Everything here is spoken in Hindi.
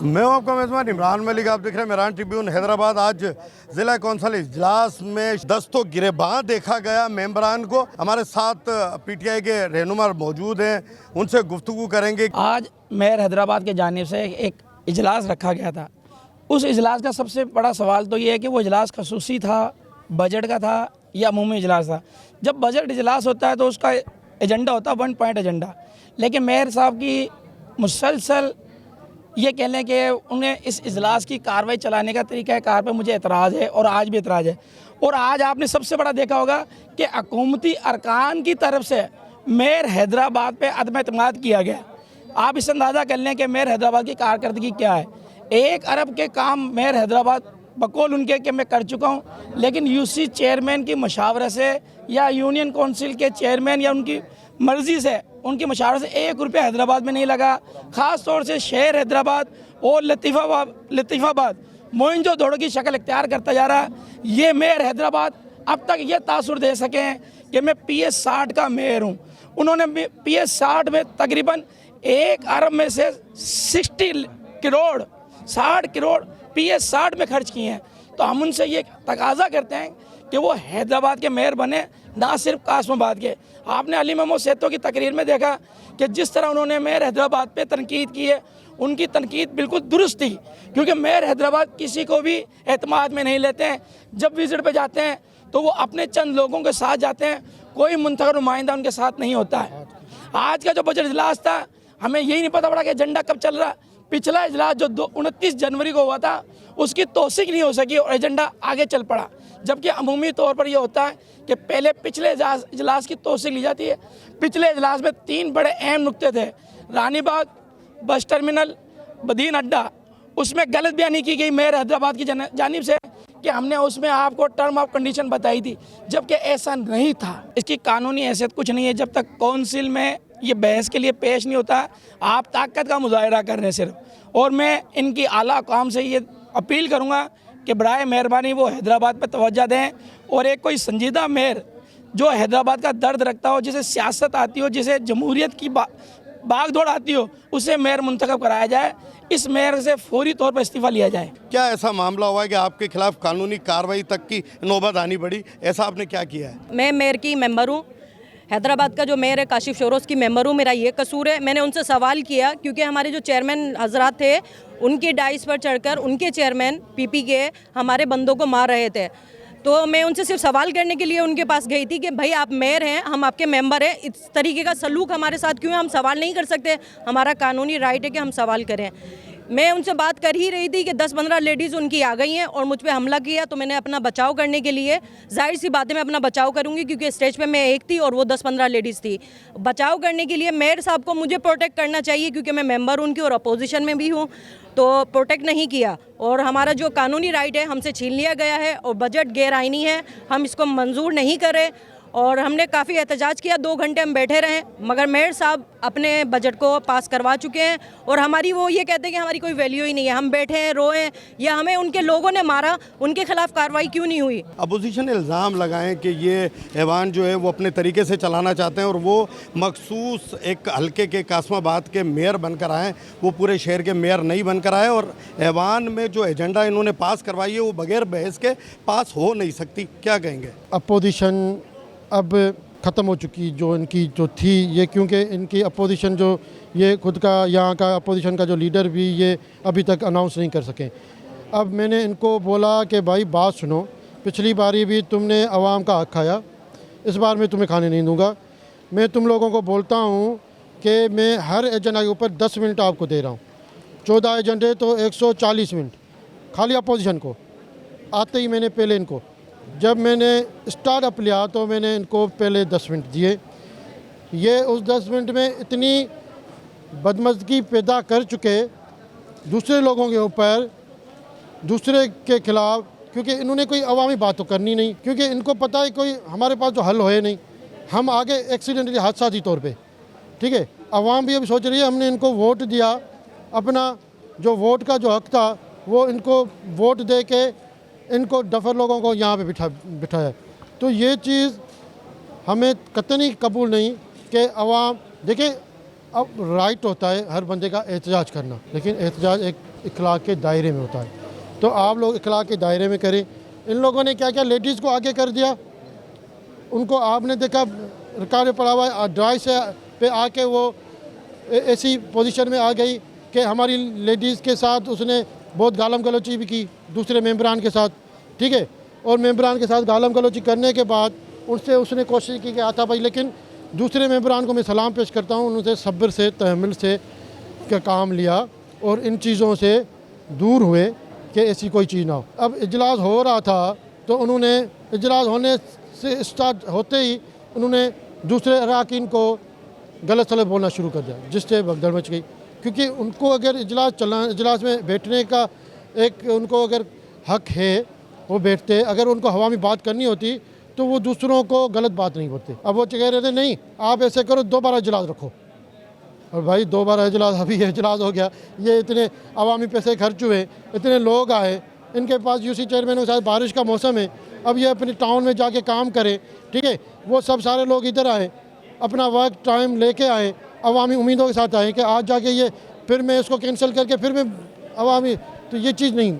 मैं हूं आपका मेज़बान इमरान मलिक। आप देख रहे हैं मेहरान ट्रिब्यून हैदराबाद। आज ज़िला कौंसिल इजलास में दस्तों गिरेबान देखा गया मेंबरान को। हमारे साथ पीटीआई के रहनुमा मौजूद हैं, उनसे गुफ्तगू करेंगे। आज मेयर हैदराबाद के जानिब से एक इजलास रखा गया था। उस इजलास का सबसे बड़ा सवाल तो ये है कि वो इजलास खसूसी था, बजट का था या अमूमी इजलास था। जब बजट इजलास होता है तो उसका एजेंडा होता है 1 पॉइंट एजेंडा, लेकिन मेयर साहब की मुसलसल ये कह लें कि उन्हें इस इजलास की कार्रवाई चलाने का तरीका कार पर मुझे एतराज़ है और आज भी एतराज़ है। और आज आपने सबसे बड़ा देखा होगा कि हुकूमती अरकान की तरफ से मेयर हैदराबाद पे अदम एतमाद किया गया। आप इस अंदाज़ा कर लें कि मेयर हैदराबाद की कारकर्दगी क्या है। 1 अरब के काम मेयर हैदराबाद बकौल उनके कि मैं कर चुका हूँ, लेकिन यूसी चेयरमैन की मशावरे से या यूनियन काउंसिल के चेयरमैन या उनकी मर्ज़ी से, उनकी मशावरे से 1 रुपया हैदराबाद में नहीं लगा। ख़ास तौर से शहर हैदराबाद और लतीफ़ाबाद मोइंजोदड़ो की शक्ल इख्तियार करता जा रहा है। ये मेयर हैदराबाद अब तक ये तासुर दे सके हैं कि मैं PS 60 का मेयर हूँ। उन्होंने PS 60 में तकरीबन 1 अरब में से 60 करोड़ PS 60 में खर्च किए हैं। तो हम उनसे ये तकाजा करते हैं कि वो हैदराबाद के मेयर बने, ना सिर्फ कासमाबाद के। आपने अली महमूद सेतो की तकरीर में देखा कि जिस तरह उन्होंने मेयर हैदराबाद पे तनकीद की है, उनकी तनकीद बिल्कुल दुरुस्त थी, क्योंकि मेयर हैदराबाद किसी को भी एतमाद में नहीं लेते हैं। जब विजिट पे जाते हैं तो वो अपने चंद लोगों के साथ जाते हैं, कोई मुंतखब नुमाइंदा उनके साथ नहीं होता है। आज का जो बजट इजलास था, हमें यही नहीं पता पड़ा कि एजेंडा कब चल रहा। पिछला इजलास जो 29 जनवरी को हुआ था, उसकी तौसीक नहीं हो सकी और एजेंडा आगे चल पड़ा। जबकि अमूमी तौर पर यह होता है कि पहले पिछले इजलास की तौसीक ली जाती है। पिछले इजलास में 3 बड़े अहम नुक्ते थे। रानी बाग बस टर्मिनल, बदीन अड्डा, उसमें गलत बयानी की गई मेयर हैदराबाद की जानिब से कि हमने उसमें आपको टर्म ऑफ कंडीशन बताई थी, जबकि ऐसा नहीं था। इसकी कानूनी हैसियत कुछ नहीं है जब तक काउंसिल में ये बहस के लिए पेश नहीं होता। आप ताकत का मुजाहरा कर रहे हैं सिर्फ। और मैं इनकी आला काम से ये अपील करूँगा कि बराए मेहरबानी वो हैदराबाद पर तवज्जो दें और एक कोई संजीदा मेयर जो हैदराबाद का दर्द रखता हो, जिसे सियासत आती हो, जिसे जमहूरियत की भाग दौड़ आती हो, उसे मेयर मुंतखब कराया जाए। इस मेयर से फौरी तौर पर इस्तीफ़ा लिया जाए। क्या ऐसा मामला हुआ है कि आपके खिलाफ कानूनी कार्रवाई तक की नौबत आनी पड़ी? ऐसा आपने क्या किया है? मैं मेयर की मेंबर हूँ, हैदराबाद का जो मेयर है काशिफ शोरोज़ की मेंबर हूँ। मेरा ये कसूर है। मैंने उनसे सवाल किया क्योंकि हमारे जो चेयरमैन हजरात थे, उनकी डाइस पर चढ़कर उनके चेयरमैन PP के हमारे बंदों को मार रहे थे। तो मैं उनसे सिर्फ सवाल करने के लिए उनके पास गई थी कि भाई आप मेयर हैं, हम आपके मेंबर हैं, इस तरीके का सलूक हमारे साथ क्यों है? हम सवाल नहीं कर सकते? हमारा कानूनी राइट है कि हम सवाल करें। मैं उनसे बात कर ही रही थी कि 10-15 लेडीज़ उनकी आ गई हैं और मुझ पे हमला किया। तो मैंने अपना बचाव करने के लिए, जाहिर सी बात है मैं अपना बचाव करूंगी क्योंकि स्टेज पे मैं एक थी और वो 10-15 लेडीज़ थी। बचाव करने के लिए मेयर साहब को मुझे प्रोटेक्ट करना चाहिए क्योंकि मैं मेंबर उनकी और अपोजिशन में भी हूँ, तो प्रोटेक्ट नहीं किया और हमारा जो कानूनी राइट है हमसे छीन लिया गया है और बजट गैर आईनी है, हम इसको मंजूर नहीं करें। और हमने काफ़ी एहतजाज किया, 2 घंटे हम बैठे रहे, मगर मेयर साहब अपने बजट को पास करवा चुके हैं और हमारी वो ये कहते हैं कि हमारी कोई वैल्यू ही नहीं है। हम बैठे हैं, रोए या हमें उनके लोगों ने मारा, उनके खिलाफ कार्रवाई क्यों नहीं हुई? अपोजिशन इल्ज़ाम लगाएं कि ये ऐवान जो है वो अपने तरीके से चलाना चाहते हैं और वो मखसूस एक हल्के के कासमाबाद के मेयर बनकर आए, वो पूरे शहर के मेयर नहीं बनकर आए। और ऐवान में जो एजेंडा इन्होंने पास करवाई है वो बगैर बहस के पास हो नहीं सकती। क्या कहेंगे? अपोजिशन अब ख़त्म हो चुकी जो इनकी जो थी ये, क्योंकि इनकी अपोजिशन जो ये खुद का यहाँ का अपोजिशन का जो लीडर भी ये अभी तक अनाउंस नहीं कर सके। अब मैंने इनको बोला कि भाई बात सुनो, पिछली बारी भी तुमने आवाम का हक खाया, इस बार मैं तुम्हें खाने नहीं दूंगा। मैं तुम लोगों को बोलता हूँ कि मैं हर एजेंडा के ऊपर 10 मिनट आपको दे रहा हूँ। 14 एजेंडे तो 140 मिनट खाली अपोजिशन को। आते ही मैंने पहले इनको, जब मैंने स्टार्टअप लिया तो मैंने इनको पहले 10 मिनट दिए। ये उस 10 मिनट में इतनी बदमज़गी पैदा कर चुके दूसरे लोगों के ऊपर, दूसरे के ख़िलाफ़, क्योंकि इन्होंने कोई अवामी बात तो करनी नहीं, क्योंकि इनको पता है कोई हमारे पास जो हल होए नहीं, हम आगे एक्सीडेंटली हादसाती तौर पे, ठीक है। अवाम भी अभी सोच रही है हमने इनको वोट दिया, अपना जो वोट का जो हक था वो इनको वोट दे के इनको डफर लोगों को यहाँ पे बिठाया। तो ये चीज़ हमें कतई कबूल नहीं कि अवाम, देखिए अब राइट होता है हर बंदे का एहतजाज करना, लेकिन एहतजाज एक इखलाक के दायरे में होता है। तो आप लोग इखलाक के दायरे में करें। इन लोगों ने क्या क्या लेडीज़ को आगे कर दिया, उनको आपने देखा रिकॉर्ड पड़ा हुआ ड्राई से पे आके वो ऐसी पोजीशन में आ गई कि हमारी लेडीज़ के साथ उसने बहुत गालम गलोची भी की दूसरे मेंबरान के साथ, ठीक है। और मेंबरान के साथ गालम गलोची करने के बाद उनसे उसने कोशिश की कि आता भाई, लेकिन दूसरे मेंबरान को मैं सलाम पेश करता हूँ, उनसे सब्र से तहम्मुल से का काम लिया और इन चीज़ों से दूर हुए कि ऐसी कोई चीज़ ना हो। अब इजलास हो रहा था तो उन्होंने इजलास होने से स्टार्ट होते ही उन्होंने दूसरे अरकान को गलत सलत बोलना शुरू कर दिया, जिससे भगदड़ मच गई। क्योंकि उनको अगर इजलास में बैठने का एक उनको अगर हक है वो बैठते, अगर उनको हवा में बात करनी होती तो वो दूसरों को गलत बात नहीं बोलते। अब वो कह रहे थे नहीं आप ऐसे करो, दोबारा इजलास रखो। और भाई दोबारा इजलास, अभी इजलास हो गया, ये इतने अवामी पैसे खर्च हुए, इतने लोग आए, इनके पास यूसी चेयरमैन के साथ बारिश का मौसम है, अब ये अपने टाउन में जाके काम करें, ठीक है। वो सब सारे लोग इधर आए, अपना वक्त टाइम लेके आए, अवामी उम्मीदों के साथ आए कि आज जाके ये फिर मैं इसको कैंसिल करके फिर मैं अवामी, तो ये चीज़ नहीं।